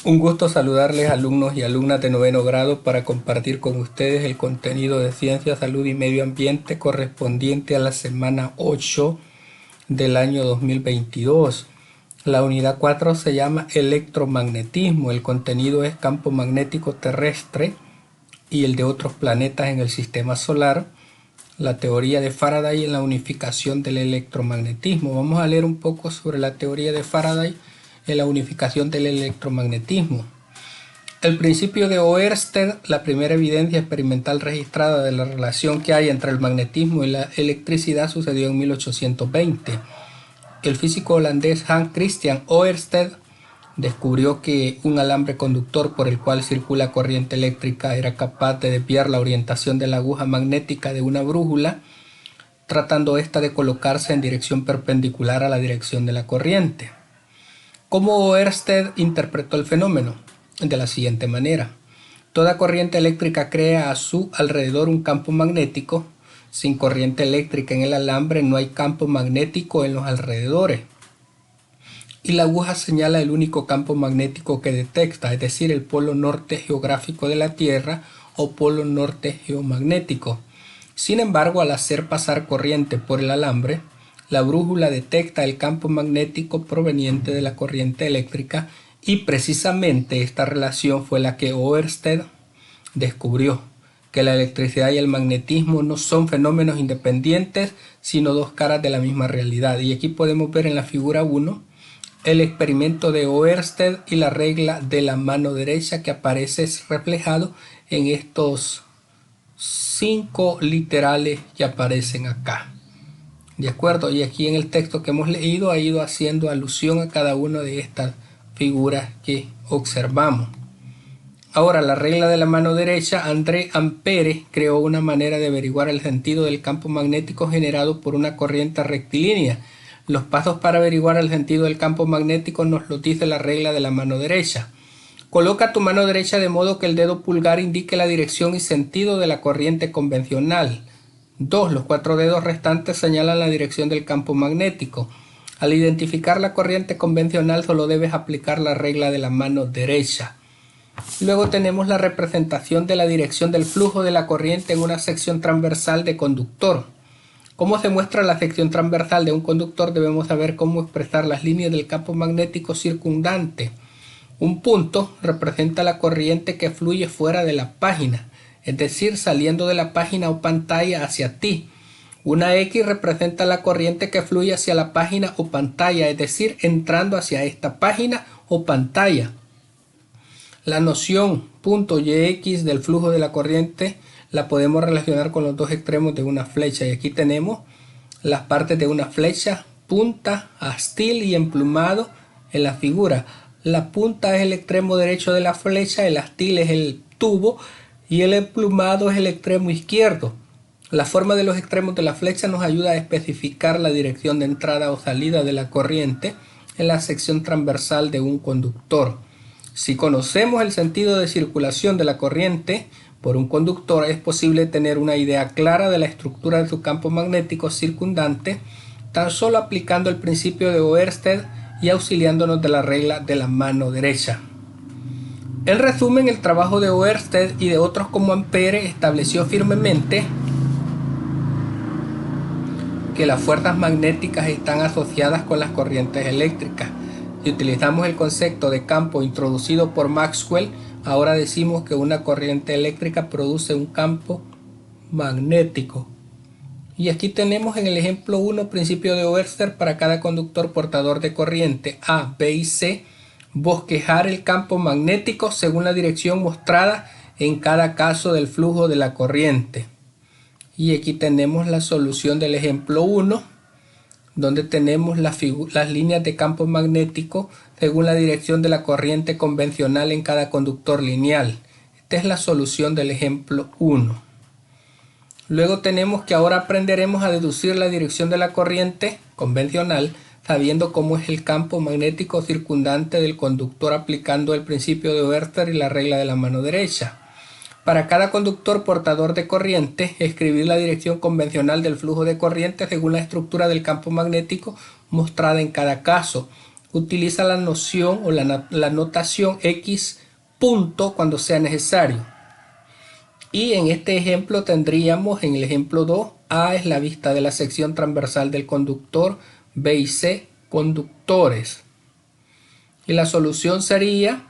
Un gusto saludarles, alumnos y alumnas de noveno grado, para compartir con ustedes el contenido de Ciencia, Salud y Medio Ambiente correspondiente a la semana 8 del año 2022. La unidad 4 se llama electromagnetismo. El contenido es campo magnético terrestre y el de otros planetas en el sistema solar, la teoría de Faraday en la unificación del electromagnetismo. Vamos a leer un poco sobre la teoría de Faraday en la unificación del electromagnetismo. El principio de Oersted, la primera evidencia experimental registrada de la relación que hay entre el magnetismo y la electricidad, sucedió en 1820. El físico holandés Hans Christian Oersted descubrió que un alambre conductor por el cual circula corriente eléctrica era capaz de desviar la orientación de la aguja magnética de una brújula, tratando ésta de colocarse en dirección perpendicular a la dirección de la corriente. ¿Cómo Oersted interpretó el fenómeno? De la siguiente manera: toda corriente eléctrica crea a su alrededor un campo magnético. Sin corriente eléctrica en el alambre no hay campo magnético en los alrededores, y la aguja señala el único campo magnético que detecta, es decir, el polo norte geográfico de la Tierra o polo norte geomagnético. Sin embargo, al hacer pasar corriente por el alambre, la brújula detecta el campo magnético proveniente de la corriente eléctrica, y precisamente esta relación fue la que Oersted descubrió: que la electricidad y el magnetismo no son fenómenos independientes, sino dos caras de la misma realidad. Y aquí podemos ver en la figura 1 el experimento de Oersted y la regla de la mano derecha, que aparece reflejado en estos 5 literales que aparecen acá. ¿De acuerdo? Y aquí en el texto que hemos leído ha ido haciendo alusión a cada una de estas figuras que observamos. Ahora, la regla de la mano derecha: André Ampère creó una manera de averiguar el sentido del campo magnético generado por una corriente rectilínea. Los pasos para averiguar el sentido del campo magnético nos lo dice la regla de la mano derecha. Coloca tu mano derecha de modo que el dedo pulgar indique la dirección y sentido de la corriente convencional. 2. Los 4 dedos restantes señalan la dirección del campo magnético. Al identificar la corriente convencional solo debes aplicar la regla de la mano derecha. Luego tenemos la representación de la dirección del flujo de la corriente en una sección transversal de conductor. ¿Cómo se muestra la sección transversal de un conductor? Debemos saber cómo expresar las líneas del campo magnético circundante. Un punto representa la corriente que fluye fuera de la página, es decir, saliendo de la página o pantalla hacia ti. Una X representa la corriente que fluye hacia la página o pantalla, es decir, entrando hacia esta página o pantalla. La noción .yx del flujo de la corriente la podemos relacionar con los dos extremos de una flecha, y aquí tenemos las partes de una flecha: punta, astil y emplumado en la figura. La punta es el extremo derecho de la flecha, el astil es el tubo y el emplumado es el extremo izquierdo. La forma de los extremos de la flecha nos ayuda a especificar la dirección de entrada o salida de la corriente en la sección transversal de un conductor. Si conocemos el sentido de circulación de la corriente por un conductor, es posible tener una idea clara de la estructura de su campo magnético circundante, tan solo aplicando el principio de Oersted y auxiliándonos de la regla de la mano derecha. En resumen, el trabajo de Oersted y de otros como Ampère estableció firmemente que las fuerzas magnéticas están asociadas con las corrientes eléctricas. Si utilizamos el concepto de campo introducido por Maxwell, ahora decimos que una corriente eléctrica produce un campo magnético. Y aquí tenemos en el ejemplo 1, principio de Oersted para cada conductor portador de corriente A, B y C: bosquejar el campo magnético según la dirección mostrada en cada caso del flujo de la corriente. Y aquí tenemos la solución del ejemplo 1, donde tenemos las líneas de campo magnético según la dirección de la corriente convencional en cada conductor lineal. Esta es la solución del ejemplo 1. Luego tenemos que ahora aprenderemos a deducir la dirección de la corriente convencional sabiendo cómo es el campo magnético circundante del conductor, aplicando el principio de Oersted y la regla de la mano derecha. Para cada conductor portador de corriente, escribir la dirección convencional del flujo de corriente según la estructura del campo magnético mostrada en cada caso. utiliza la noción o la notación X punto cuando sea necesario. Y en este ejemplo tendríamos, en el ejemplo 2, A es la vista de la sección transversal del conductor, B y C conductores. Y la solución sería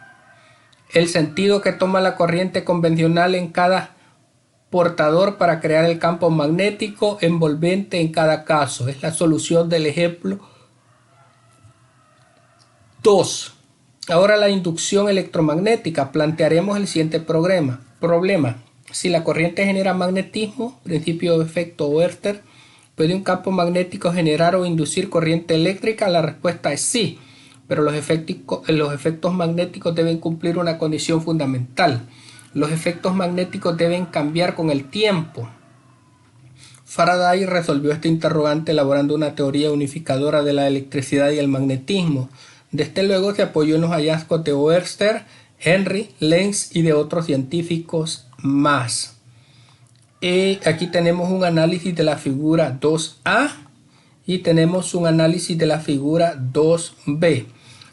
el sentido que toma la corriente convencional en cada portador para crear el campo magnético envolvente en cada caso. Es la solución del ejemplo 2. Ahora la inducción electromagnética. Plantearemos el siguiente problema. Si la corriente genera magnetismo, principio de efecto Oerter, ¿puede un campo magnético generar o inducir corriente eléctrica? La respuesta es sí, pero los efectos magnéticos deben cumplir una condición fundamental. Los efectos magnéticos deben cambiar con el tiempo. Faraday resolvió este interrogante elaborando una teoría unificadora de la electricidad y el magnetismo. Desde luego se apoyó en los hallazgos de Oersted, Henry, Lenz y de otros científicos más. Aquí tenemos un análisis de la figura 2A y tenemos un análisis de la figura 2B.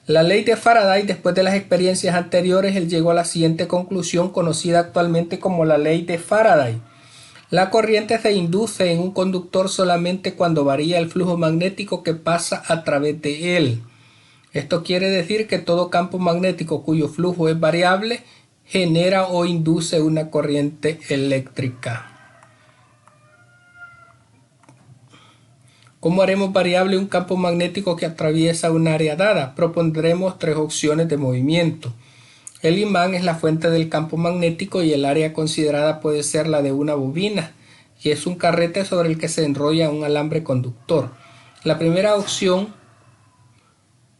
La ley de Faraday, después de las experiencias anteriores, él llegó a la siguiente conclusión, conocida actualmente como la ley de Faraday. La corriente se induce en un conductor solamente cuando varía el flujo magnético que pasa a través de él. Esto quiere decir que todo campo magnético cuyo flujo es variable genera o induce una corriente eléctrica. ¿Cómo haremos variable un campo magnético que atraviesa un área dada? Propondremos tres opciones de movimiento. El imán es la fuente del campo magnético y el área considerada puede ser la de una bobina, que es un carrete sobre el que se enrolla un alambre conductor. La primera opción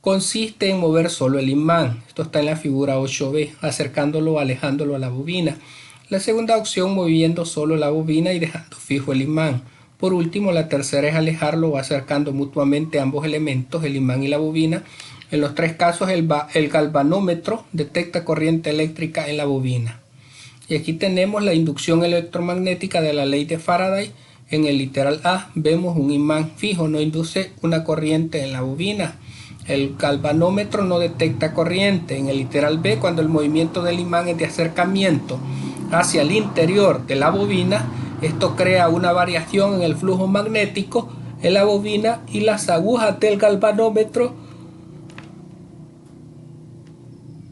consiste en mover solo el imán. Esto está en la figura 8b, acercándolo o alejándolo a la bobina. La segunda opción, moviendo solo la bobina y dejando fijo el imán. Por último, la tercera es alejarlo o acercando mutuamente ambos elementos, el imán y la bobina. En los tres casos, el galvanómetro detecta corriente eléctrica en la bobina. Y aquí tenemos la inducción electromagnética de la ley de Faraday. En el literal A vemos un imán fijo, no induce una corriente en la bobina. El galvanómetro no detecta corriente. En el literal B, cuando el movimiento del imán es de acercamiento hacia el interior de la bobina, esto crea una variación en el flujo magnético en la bobina y las agujas del galvanómetro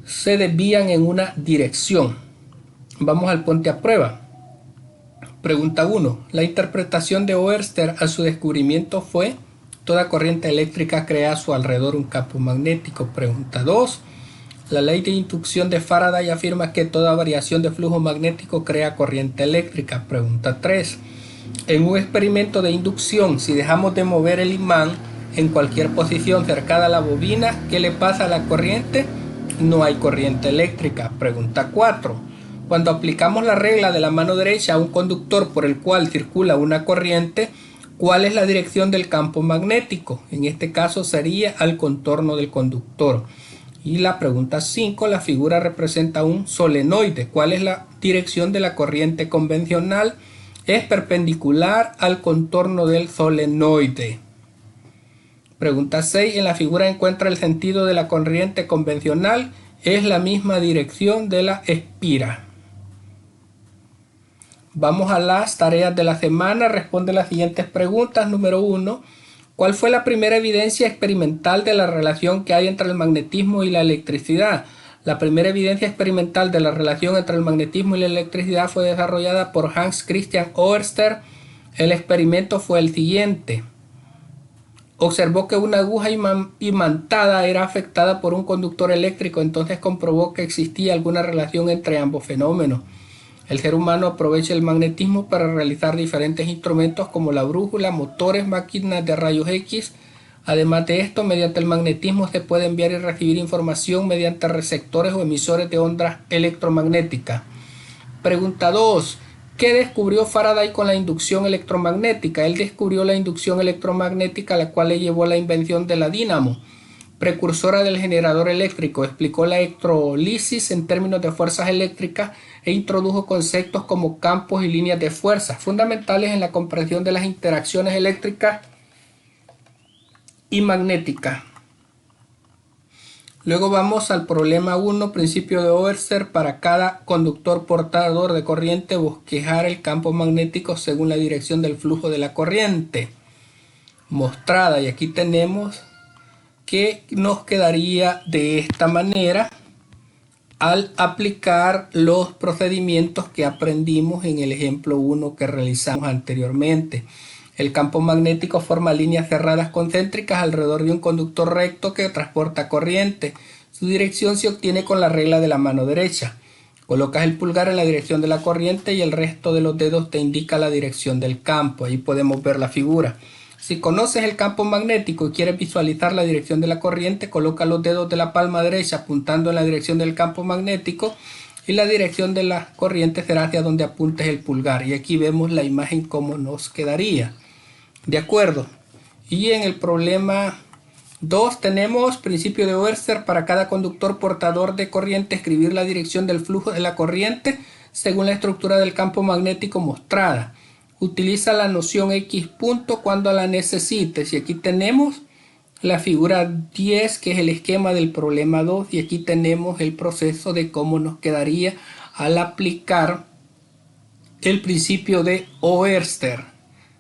se desvían en una dirección. Vamos al ponte a prueba. Pregunta 1. La interpretación de Oersted a su descubrimiento fue: toda corriente eléctrica crea a su alrededor un campo magnético. Pregunta 2. La ley de inducción de Faraday afirma que toda variación de flujo magnético crea corriente eléctrica. Pregunta 3. En un experimento de inducción, si dejamos de mover el imán en cualquier posición cercana a la bobina, ¿qué le pasa a la corriente? No hay corriente eléctrica. Pregunta 4. Cuando aplicamos la regla de la mano derecha a un conductor por el cual circula una corriente, ¿cuál es la dirección del campo magnético? En este caso sería al contorno del conductor. Y la pregunta 5, la figura representa un solenoide. ¿Cuál es la dirección de la corriente convencional? Es perpendicular al contorno del solenoide. Pregunta 6, en la figura encuentra el sentido de la corriente convencional. Es la misma dirección de la espira. Vamos a las tareas de la semana. Responde las siguientes preguntas. Número 1. ¿Cuál fue la primera evidencia experimental de la relación que hay entre el magnetismo y la electricidad? La primera evidencia experimental de la relación entre el magnetismo y la electricidad fue desarrollada por Hans Christian Oersted. El experimento fue el siguiente. Observó que una aguja imantada era afectada por un conductor eléctrico, entonces comprobó que existía alguna relación entre ambos fenómenos. El ser humano aprovecha el magnetismo para realizar diferentes instrumentos como la brújula, motores, máquinas de rayos X. Además de esto, mediante el magnetismo se puede enviar y recibir información mediante receptores o emisores de ondas electromagnéticas. Pregunta 2. ¿Qué descubrió Faraday con la inducción electromagnética? Él descubrió la inducción electromagnética, la cual le llevó a la invención de la dínamo, precursora del generador eléctrico. Explicó la electrólisis en términos de fuerzas eléctricas e introdujo conceptos como campos y líneas de fuerza, fundamentales en la comprensión de las interacciones eléctricas y magnéticas. Luego vamos al problema 1, principio de Overster. Para cada conductor portador de corriente, bosquejar el campo magnético según la dirección del flujo de la corriente mostrada. Y aquí tenemos que nos quedaría de esta manera al aplicar los procedimientos que aprendimos en el ejemplo 1 que realizamos anteriormente. El campo magnético forma líneas cerradas concéntricas alrededor de un conductor recto que transporta corriente. Su dirección se obtiene con la regla de la mano derecha. Colocas el pulgar en la dirección de la corriente y el resto de los dedos te indica la dirección del campo. Ahí podemos ver la figura. Si conoces el campo magnético y quieres visualizar la dirección de la corriente, coloca los dedos de la palma derecha apuntando en la dirección del campo magnético y la dirección de la corriente será hacia donde apuntes el pulgar. Y aquí vemos la imagen como nos quedaría. De acuerdo. Y en el problema 2 tenemos principio de Overster. Para cada conductor portador de corriente, escribir la dirección del flujo de la corriente según la estructura del campo magnético mostrada. Utiliza la noción X punto cuando la necesites. Y aquí tenemos la figura 10, que es el esquema del problema 2. Y aquí tenemos el proceso de cómo nos quedaría al aplicar el principio de Overster.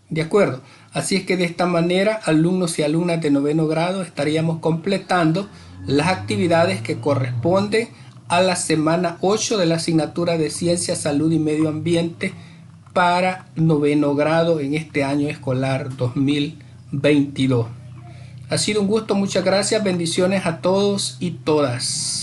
¿De acuerdo? Así es que de esta manera, alumnos y alumnas de 9º grado, estaríamos completando las actividades que corresponden a la semana 8 de la asignatura de Ciencia, Salud y Medio Ambiente para 9º grado en este año escolar 2022. Ha sido un gusto, muchas gracias, bendiciones a todos y todas.